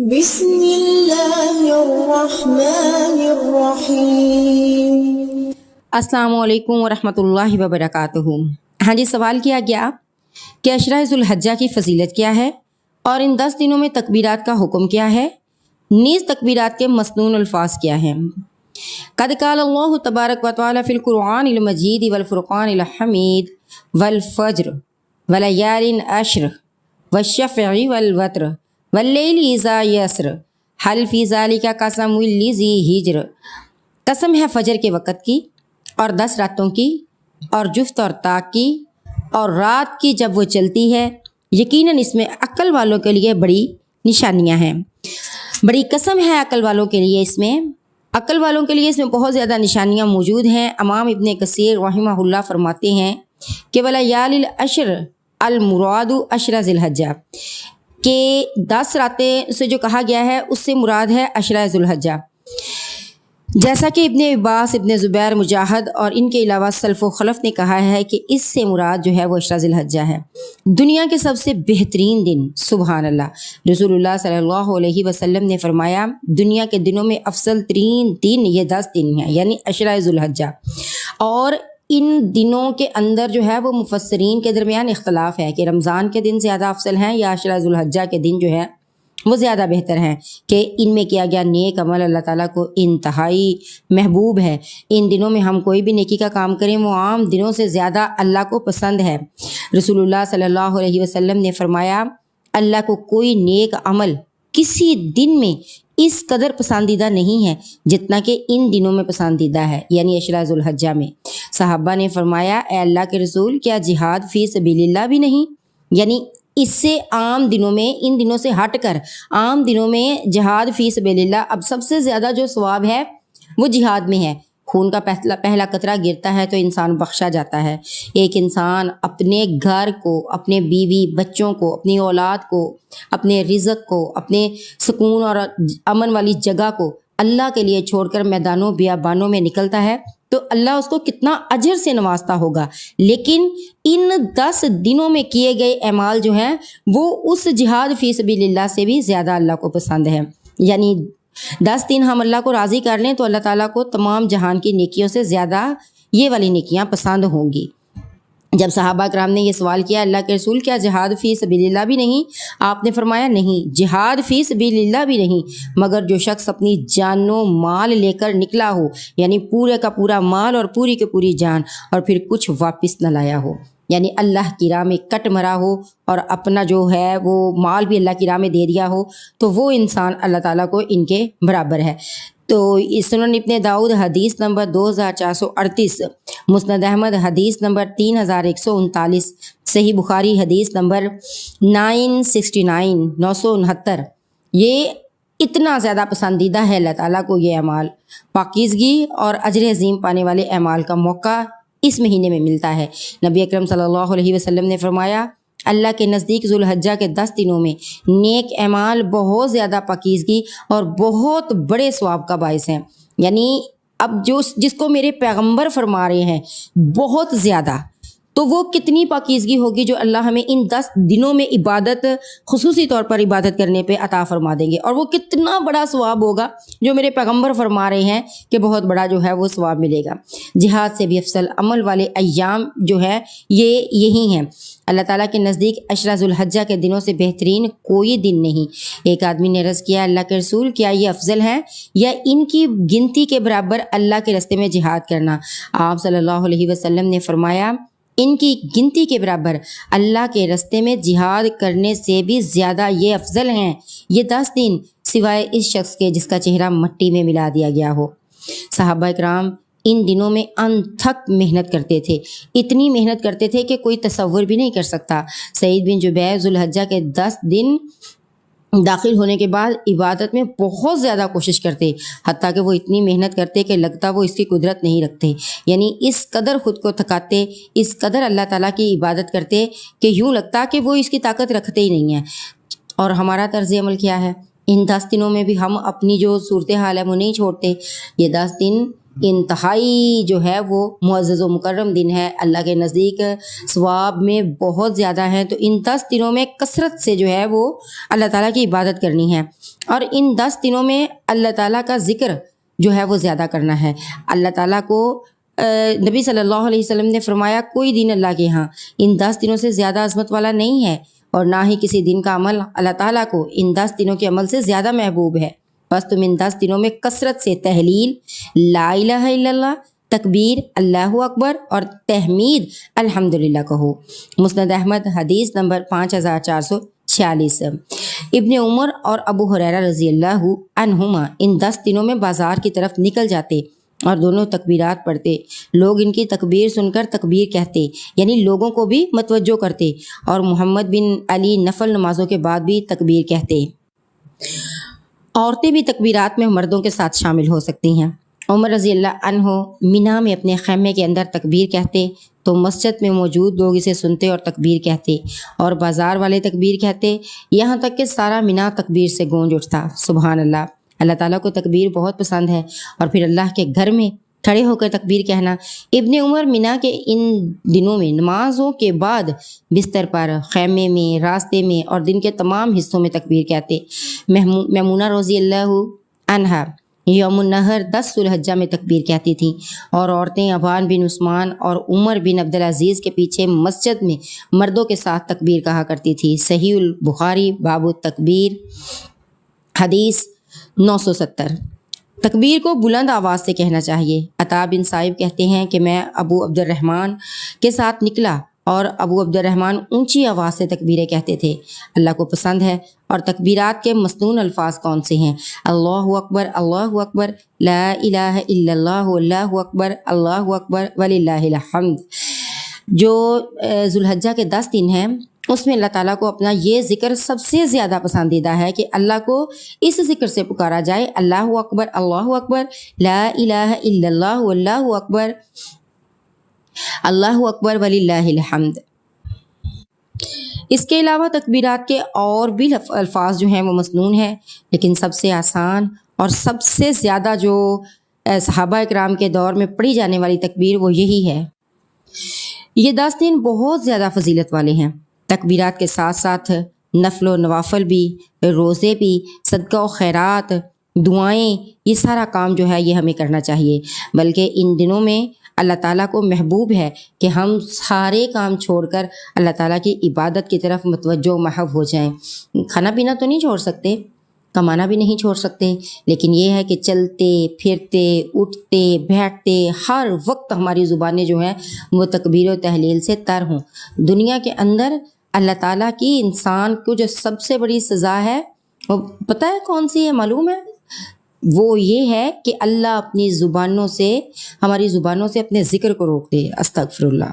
بسم اللہ الرحمن الرحیم۔ السلام علیکم ورحمۃ اللہ وبرکاتہ۔ ہاں جی، سوال کیا گیا کہ عشرہ ذو الحجہ کی فضیلت کیا ہے اور ان 10 دنوں میں تکبیرات کا حکم کیا ہے، نیز تکبیرات کے مسنون الفاظ کیا ہیں۔ قد قال اللہ تبارک و تعالی فی القرآن المجید والفرقان الحمید والفجر ولیال عشر والشفع والوتر واللیل اذا یسر حل فی ذلک قسم لذی ہجر۔ قسم ہے فجر کے وقت کی اور 10 راتوں کی اور جفت اور طاق کی اور رات کی جب وہ چلتی ہے، یقیناً اس میں عقل والوں کے لیے بڑی نشانیاں ہیں۔ بڑی قسم ہے عقل والوں کے لیے، عقل والوں کے لیے اس میں بہت زیادہ نشانیاں موجود ہیں۔ امام ابن کثیر رحمہ اللہ فرماتے ہیں کہ ولیال العشر المراد عشرہ ذی الحجہ، کہ 10 راتیں سے جو کہا گیا ہے اس سے مراد ہے عشرہ ذو الحجہ، جیسا کہ ابن عباس، ابن زبیر، مجاہد اور ان کے علاوہ سلف و خلف نے کہا ہے کہ اس سے مراد جو ہے وہ عشرہ ذی الحجہ ہے، دنیا کے سب سے بہترین دن۔ سبحان اللہ، رسول اللہ صلی اللہ علیہ وسلم نے فرمایا دنیا کے دنوں میں افضل ترین دن یہ 10 دن ہیں، یعنی عشرہ ذو الحجہ۔ اور ان دنوں کے اندر جو ہے وہ مفسرین کے درمیان اختلاف ہے کہ رمضان کے دن زیادہ افضل ہیں یا عشرہ ذو الحجہ کے دن جو ہے وہ زیادہ بہتر ہیں، کہ ان میں کیا گیا نیک عمل اللہ تعالیٰ کو انتہائی محبوب ہے۔ ان دنوں میں ہم کوئی بھی نیکی کا کام کریں وہ عام دنوں سے زیادہ اللہ کو پسند ہے۔ رسول اللہ صلی اللہ علیہ وسلم نے فرمایا اللہ کو کوئی نیک عمل کسی دن میں اس قدر پسندیدہ نہیں ہے جتنا کہ ان دنوں میں پسندیدہ ہے، یعنی عشرہ ذو الحجہ میں۔ صحابہ نے فرمایا اے اللہ کے رسول، کیا جہاد فی سبیل اللہ بھی نہیں؟ یعنی اس سے عام دنوں میں، ان دنوں سے ہٹ کر عام دنوں میں جہاد فی سبیل اللہ، اب سب سے زیادہ جو ثواب ہے وہ جہاد میں ہے۔ خون کا پہلا قطرہ گرتا ہے تو انسان بخشا جاتا ہے۔ ایک انسان اپنے گھر کو، اپنے بیوی بچوں کو، اپنی اولاد کو، اپنے رزق کو، اپنے سکون اور امن والی جگہ کو اللہ کے لیے چھوڑ کر میدانوں بیابانوں میں نکلتا ہے تو اللہ اس کو کتنا اجر سے نوازتا ہوگا، لیکن ان 10 دنوں میں کیے گئے اعمال جو ہیں وہ اس جہاد فی سبیل اللہ سے بھی زیادہ اللہ کو پسند ہے۔ یعنی 10 دن ہم اللہ کو راضی کر لیں تو اللہ تعالیٰ کو تمام جہان کی نیکیوں سے زیادہ یہ والی نیکیاں پسند ہوں گی۔ جب صحابہ کرام نے یہ سوال کیا اللہ کے رسول کیا جہاد فی سبیل اللہ بھی نہیں؟ آپ نے فرمایا نہیں، جہاد فی سبیل اللہ بھی نہیں، مگر جو شخص اپنی جان و مال لے کر نکلا ہو، یعنی پورے کا پورا مال اور پوری کی پوری جان، اور پھر کچھ واپس نہ لایا ہو، یعنی اللہ کی راہ میں کٹ مرا ہو اور اپنا جو ہے وہ مال بھی اللہ کی راہ میں دے دیا ہو، تو وہ انسان اللہ تعالیٰ کو ان کے برابر ہے۔ تو سنن ابن داؤد حدیث نمبر 2438، مسند احمد حدیث نمبر 3139، صحیح بخاری حدیث نمبر 969، یہ اتنا زیادہ پسندیدہ ہے اللہ تعالیٰ کو یہ اعمال۔ پاکیزگی اور اجر عظیم پانے والے اعمال کا موقع اس مہینے میں ملتا ہے۔ نبی اکرم صلی اللہ علیہ وسلم نے فرمایا اللہ کے نزدیک ذو الحجہ کے 10 دنوں میں نیک اعمال بہت زیادہ پاکیزگی اور بہت بڑے ثواب کا باعث ہیں۔ یعنی اب جس کو میرے پیغمبر فرما رہے ہیں بہت زیادہ، تو وہ کتنی پاکیزگی ہوگی جو اللہ ہمیں ان 10 دنوں میں عبادت، خصوصی طور پر عبادت کرنے پہ عطا فرما دیں گے، اور وہ کتنا بڑا ثواب ہوگا جو میرے پیغمبر فرما رہے ہیں کہ بہت بڑا جو ہے وہ ثواب ملے گا۔ جہاد سے بھی افضل عمل والے ایام جو ہے یہ یہی ہیں۔ اللہ تعالیٰ کے نزدیک عشرہ ذو الحجہ کے دنوں سے بہترین کوئی دن نہیں۔ ایک آدمی نے عرض کیا اللہ کے رسول کیا یہ افضل ہے یا ان کی گنتی کے برابر اللہ کے راستے میں جہاد کرنا؟ آپ صلی اللہ علیہ وسلم نے فرمایا ان کی گنتی کے برابر اللہ کے راستے میں جہاد کرنے سے بھی زیادہ یہ افضل ہیں یہ 10 دن، سوائے اس شخص کے جس کا چہرہ مٹی میں ملا دیا گیا ہو۔ صحابہ کرام ان دنوں میں انتھک محنت کرتے تھے، اتنی محنت کرتے تھے کہ کوئی تصور بھی نہیں کر سکتا۔ سعید بن جبیر ذو الحجہ کے 10 دن داخل ہونے کے بعد عبادت میں بہت زیادہ کوشش کرتے، حتیٰ کہ وہ اتنی محنت کرتے کہ لگتا وہ اس کی قدرت نہیں رکھتے، یعنی اس قدر خود کو تھکاتے، اس قدر اللہ تعالیٰ کی عبادت کرتے کہ یوں لگتا کہ وہ اس کی طاقت رکھتے ہی نہیں ہیں۔ اور ہمارا طرز عمل کیا ہے؟ ان 10 دنوں میں بھی ہم اپنی جو صورتحال ہے وہ نہیں چھوڑتے۔ یہ 10 دن انتہائی جو ہے وہ معزز و مکرم دن ہے، اللہ کے نزدیک ثواب میں بہت زیادہ ہیں۔ تو ان 10 دنوں میں کثرت سے جو ہے وہ اللہ تعالیٰ کی عبادت کرنی ہے، اور ان 10 دنوں میں اللہ تعالیٰ کا ذکر جو ہے وہ زیادہ کرنا ہے۔ اللہ تعالیٰ کو نبی صلی اللہ علیہ وسلم نے فرمایا کوئی دن اللہ کے ہاں ان 10 دنوں سے زیادہ عظمت والا نہیں ہے، اور نہ ہی کسی دن کا عمل اللہ تعالیٰ کو ان 10 دنوں کے عمل سے زیادہ محبوب ہے۔ بس تم ان 10 دنوں میں کثرت سے تحلیل لا الہ الا اللہ، تکبیر اللہ اکبر اور تحمید الحمدللہ کہو۔ مسند احمد حدیث نمبر 5446۔ ابن عمر اور ابو ہریرہ رضی اللہ عنہما ان 10 دنوں میں بازار کی طرف نکل جاتے اور دونوں تکبیرات پڑھتے۔ لوگ ان کی تکبیر سن کر تکبیر کہتے، یعنی لوگوں کو بھی متوجہ کرتے، اور محمد بن علی نفل نمازوں کے بعد بھی تکبیر کہتے۔ عورتیں بھی تکبیرات میں مردوں کے ساتھ شامل ہو سکتی ہیں۔ عمر رضی اللہ عنہ مینا میں اپنے خیمے کے اندر تکبیر کہتے تو مسجد میں موجود لوگ اسے سنتے اور تکبیر کہتے، اور بازار والے تکبیر کہتے، یہاں تک کہ سارا مینا تکبیر سے گونج اٹھتا۔ سبحان اللہ! اللہ تعالیٰ کو تکبیر بہت پسند ہے، اور پھر اللہ کے گھر میں کھڑے ہو کر تکبیر کہنا۔ ابن عمر مینا کے ان دنوں میں نمازوں کے بعد بستر پر، خیمے میں، راستے میں اور دن کے تمام حصوں میں تکبیر کہتے۔ میمونہ رضی اللہ عنہا یوم النحر 10 ذو الحجہ میں تکبیر کہتی تھیں، اور عورتیں عبان بن عثمان اور عمر بن عبدالعزیز کے پیچھے مسجد میں مردوں کے ساتھ تکبیر کہا کرتی تھی۔ صحیح البخاری باب التکبیر حدیث 970۔ تکبیر کو بلند آواز سے کہنا چاہیے۔ عطا بن صائب کہتے ہیں کہ میں ابو عبد الرحمن کے ساتھ نکلا اور ابو عبد الرحمن اونچی آواز سے تکبیریں کہتے تھے۔ اللہ کو پسند ہے۔ اور تکبیرات کے مسنون الفاظ کون سے ہیں؟ اللہ اکبر، لا الہ الا اللہ، اللہ اکبر وللہ الحمد۔ جو ذو الحجہ کے 10 دن ہیں اس میں اللہ تعالیٰ کو اپنا یہ ذکر سب سے زیادہ پسندیدہ ہے کہ اللہ کو اس ذکر سے پکارا جائے، اللہ اکبر، لا الہ الا اللہ، اللہ اکبر وللہ الحمد۔ اس کے علاوہ تکبیرات کے اور بھی الفاظ جو ہیں وہ مسنون ہیں، لیکن سب سے آسان اور سب سے زیادہ جو صحابہ اکرام کے دور میں پڑھی جانے والی تکبیر وہ یہی ہے۔ یہ 10 دن بہت زیادہ فضیلت والے ہیں۔ تکبیرات کے ساتھ ساتھ نفل و نوافل بھی، روزے بھی، صدقہ و خیرات، دعائیں، یہ سارا کام جو ہے یہ ہمیں کرنا چاہیے۔ بلکہ ان دنوں میں اللہ تعالیٰ کو محبوب ہے کہ ہم سارے کام چھوڑ کر اللہ تعالیٰ کی عبادت کی طرف متوجہ و محو ہو جائیں۔ کھانا پینا تو نہیں چھوڑ سکتے، کمانا بھی نہیں چھوڑ سکتے، لیکن یہ ہے کہ چلتے پھرتے اٹھتے بیٹھتے ہر وقت ہماری زبانیں جو ہیں وہ تکبیر و تحلیل سے تر ہوں۔ دنیا کے اندر اللہ تعالیٰ کی انسان کو جو سب سے بڑی سزا ہے وہ پتہ ہے کون سی ہے؟ معلوم ہے؟ وہ یہ ہے کہ اللہ اپنی زبانوں سے، ہماری زبانوں سے اپنے ذکر کو روک دے۔ استغفر اللہ۔